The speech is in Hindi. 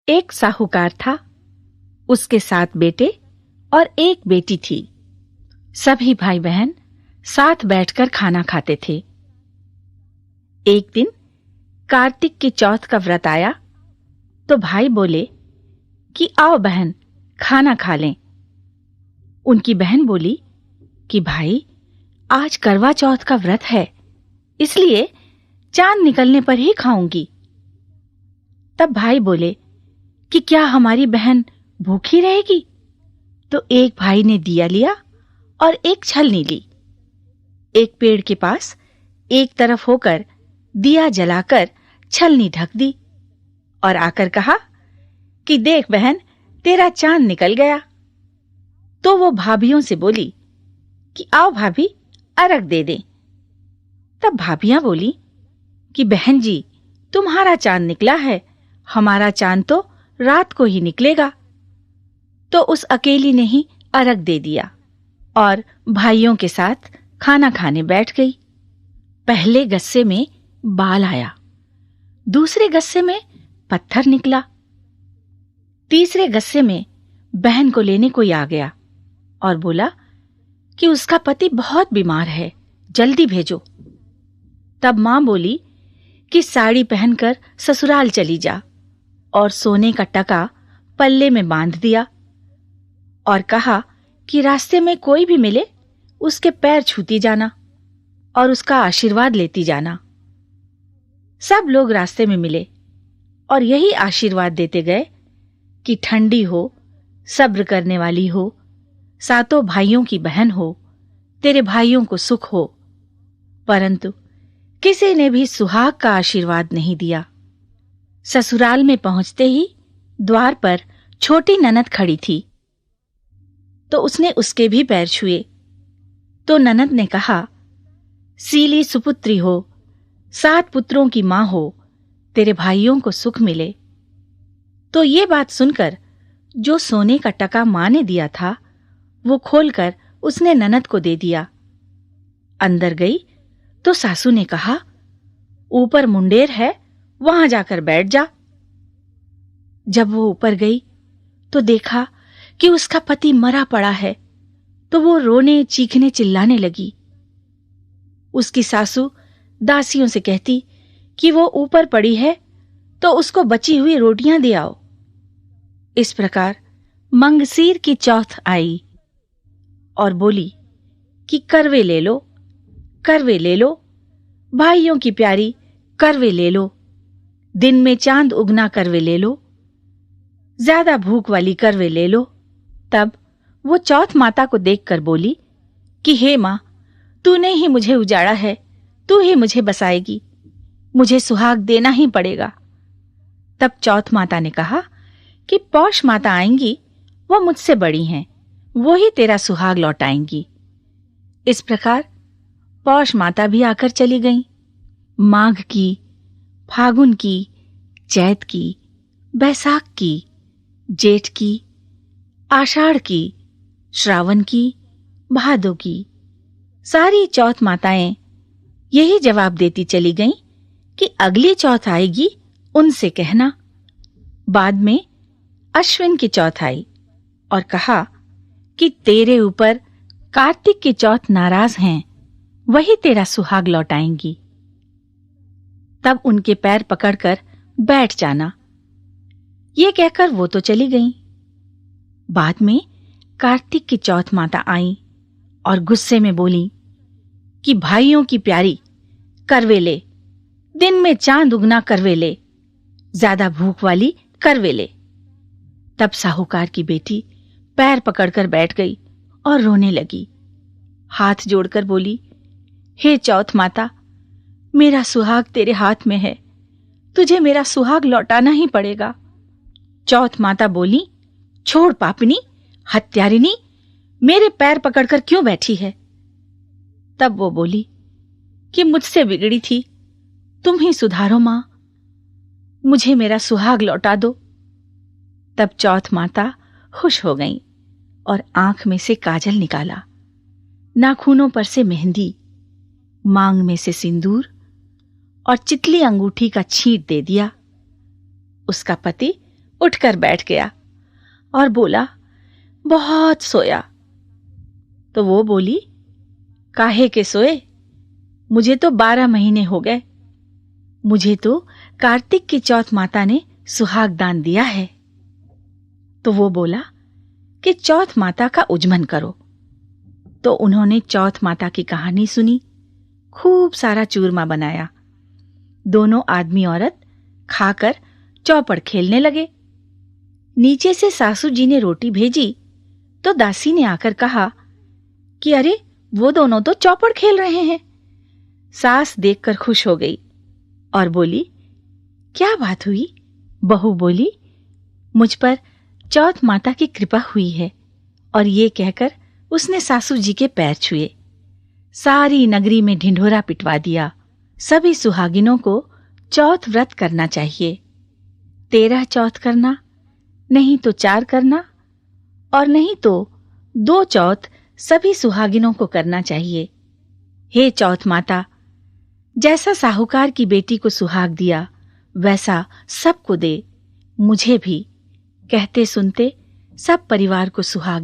एक साहूकार था, उसके 7 बेटे और एक बेटी थी। सभी भाई बहन साथ बैठकर खाना खाते थे। एक दिन कार्तिक की चौथ का व्रत आया तो भाई बोले कि आओ बहन, खाना खा लें। उनकी बहन बोली कि भाई, आज करवा चौथ का व्रत है, इसलिए चांद निकलने पर ही खाऊंगी। तब भाई बोले कि क्या हमारी बहन भूखी रहेगी? तो एक भाई ने दिया लिया और एक छलनी ली। एक पेड़ के पास एक तरफ होकर दिया जलाकर छलनी ढक दी और आकर कहा कि देख बहन, तेरा चांद निकल गया। तो वो भाभियों से बोली कि आओ भाभी, अर्घ दे दें। तब भाभियां बोली कि बहन जी, तुम्हारा चांद निकला है, हमारा चांद तो रात को ही निकलेगा। तो उस अकेली ने ही अर्घ दे दिया और भाइयों के साथ खाना खाने बैठ गई। पहले गस्से में बाल आया, दूसरे गस्से में पत्थर निकला, तीसरे गस्से में बहन को लेने कोई आ गया और बोला कि उसका पति बहुत बीमार है, जल्दी भेजो। तब मां बोली कि साड़ी पहनकर ससुराल चली जा और सोने का टका पल्ले में बांध दिया और कहा कि रास्ते में कोई भी मिले उसके पैर छूती जाना और उसका आशीर्वाद लेती जाना। सब लोग रास्ते में मिले और यही आशीर्वाद देते गए कि ठंडी हो, सब्र करने वाली हो, सातों भाइयों की बहन हो, तेरे भाइयों को सुख हो। परंतु किसी ने भी सुहाग का आशीर्वाद नहीं दिया। ससुराल में पहुंचते ही द्वार पर छोटी ननद खड़ी थी, तो उसने उसके भी पैर छुए। तो ननद ने कहा, सीली सुपुत्री हो, 7 पुत्रों की मां हो, तेरे भाइयों को सुख मिले। तो ये बात सुनकर जो सोने का टका मां ने दिया था वो खोलकर उसने ननद को दे दिया। अंदर गई तो सासू ने कहा, ऊपर मुंडेर है, वहां जाकर बैठ जा। जब वो ऊपर गई तो देखा कि उसका पति मरा पड़ा है, तो वो रोने चीखने चिल्लाने लगी। उसकी सासू दासियों से कहती कि वो ऊपर पड़ी है तो उसको बची हुई रोटियां दे आओ। इस प्रकार मंगसीर की चौथ आई और बोली कि करवे ले लो, करवे ले लो, भाइयों की प्यारी करवे ले लो, दिन में चांद उगना करवे ले लो, ज्यादा भूख वाली करवे ले लो। तब वो चौथ माता को देखकर बोली कि हे मां, तूने ही मुझे उजाड़ा है, तू ही मुझे बसाएगी, मुझे सुहाग देना ही पड़ेगा। तब चौथ माता ने कहा कि पौष माता आएंगी, वो मुझसे बड़ी हैं, वो ही तेरा सुहाग लौटाएंगी। इस प्रकार पौष माता भी आकर चली गईं। माघ की, फागुन की, चैत की, बैसाख की, जेठ की, आषाढ़ की, श्रावण की, भादों की, सारी चौथ माताएं यही जवाब देती चली गईं कि अगली चौथ आएगी, उनसे कहना। बाद में अश्विन की चौथ आई और कहा कि तेरे ऊपर कार्तिक की चौथ नाराज हैं, वही तेरा सुहाग लौटाएंगी। तब उनके पैर पकड़कर बैठ जाना। ये कहकर वो तो चली गईं। बाद में कार्तिक की चौथ माता आई और गुस्से में बोली कि भाइयों की प्यारी करवे ले, दिन में चांद उगना करवे ले, ज्यादा भूख वाली करवे ले। तब साहूकार की बेटी पैर पकड़कर बैठ गई और रोने लगी। हाथ जोड़कर बोली, हे चौथ माता, मेरा सुहाग तेरे हाथ में है, तुझे मेरा सुहाग लौटाना ही पड़ेगा। चौथ माता बोली, छोड़ पापनी, हत्यारिनी, मेरे पैर पकड़कर क्यों बैठी है? तब वो बोली कि मुझसे बिगड़ी थी, तुम ही सुधारो मां, मुझे मेरा सुहाग लौटा दो। तब चौथ माता खुश हो गईं और आंख में से काजल निकाला, नाखूनों पर से मेहंदी, मांग में से सिंदूर और चितली अंगूठी का छींट दे दिया। उसका पति उठकर बैठ गया और बोला, बहुत सोया। तो वो बोली, काहे के सोए? मुझे तो 12 महीने हो गए। मुझे तो कार्तिक की चौथ माता ने सुहाग दान दिया है। तो वो बोला कि चौथ माता का उज्जमन करो। तो उन्होंने चौथ माता की कहानी सुनी, खूब सारा चूरमा बनाया। दोनों आदमी औरत खाकर चौपड़ खेलने लगे। नीचे से सासू जी ने रोटी भेजी तो दासी ने आकर कहा कि अरे, वो दोनों तो चौपड़ खेल रहे हैं। सास देखकर खुश हो गई और बोली, क्या बात हुई? बहू बोली, मुझ पर चौथ माता की कृपा हुई है। और ये कहकर उसने सासू जी के पैर छुए। सारी नगरी में ढिंढोरा पिटवा दिया। सभी सुहागिनों को चौथ व्रत करना चाहिए। 13 चौथ करना, नहीं तो 4 करना, और नहीं तो 2 चौथ सभी सुहागिनों को करना चाहिए। हे चौथ माता, जैसा साहूकार की बेटी को सुहाग दिया वैसा सबको दे, मुझे भी। कहते सुनते सब परिवार को सुहाग